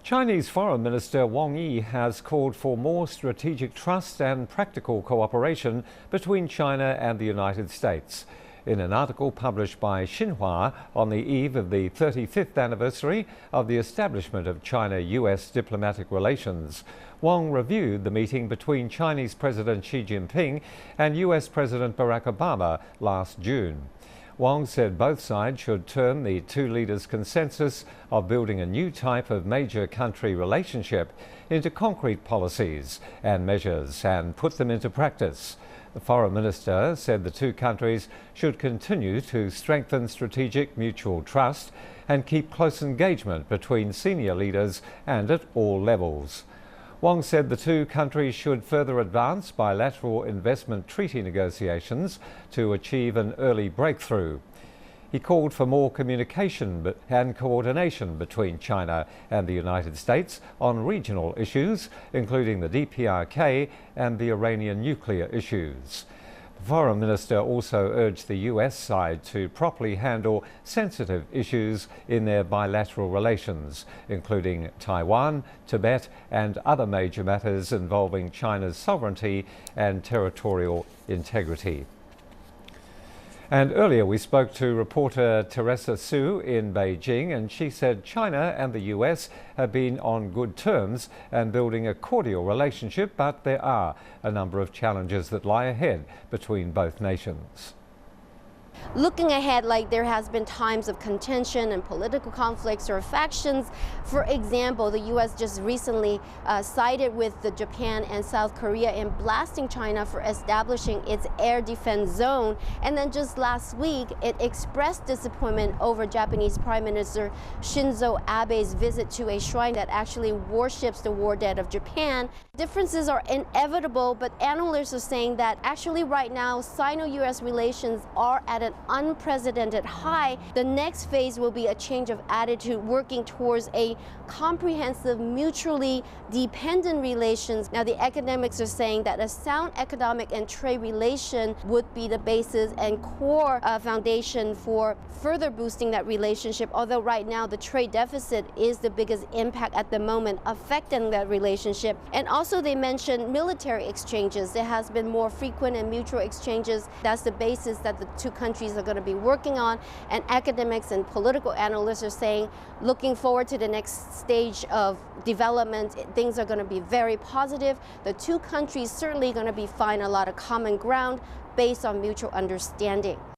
Chinese Foreign Minister Wang Yi has called for more strategic trust and practical cooperation between China and the United States. In an article published by Xinhua on the eve of the 35th anniversary of the establishment of China-US diplomatic relations, Wang reviewed the meeting between Chinese President Xi Jinping and US President Barack Obama last June. Wang said both sides should turn the two leaders' consensus of building a new type of major country relationship into concrete policies and measures and put them into practice. The foreign minister said the two countries should continue to strengthen strategic mutual trust and keep close engagement between senior leaders and at all levels. Wang said the two countries should further advance bilateral investment treaty negotiations to achieve an early breakthrough. He called for more communication and coordination between China and the United States on regional issues, including the DPRK and the Iranian nuclear issues. The foreign minister also urged the US side to properly handle sensitive issues in their bilateral relations, including Taiwan, Tibet and other major matters involving China's sovereignty and territorial integrity. And earlier we spoke to reporter Teresa Su in Beijing, and she said China and the US have been on good terms and building a cordial relationship, but there are a number of challenges that lie ahead between both nations. Looking ahead, there has been times of contention and political conflicts or factions. For example, the U.S. just recently sided with Japan and South Korea in blasting China for establishing its air defense zone. And then just last week, it expressed disappointment over Japanese Prime Minister Shinzo Abe's visit to a shrine that actually worships the war dead of Japan. Differences are inevitable, but analysts are saying that actually right now, Sino-US relations are at an unprecedented high. The next phase will be a change of attitude, working towards a comprehensive, mutually dependent relations. Now, the academics are saying that a sound economic and trade relation would be the basis and core foundation for further boosting that relationship, although right now the trade deficit is the biggest impact at the moment affecting that relationship. And also they mentioned military exchanges. There has been more frequent and mutual exchanges. That's the basis that the two countries are going to be working on, and academics and political analysts are saying, looking forward to the next stage of development, things are going to be very positive. The two countries certainly going to be finding a lot of common ground based on mutual understanding.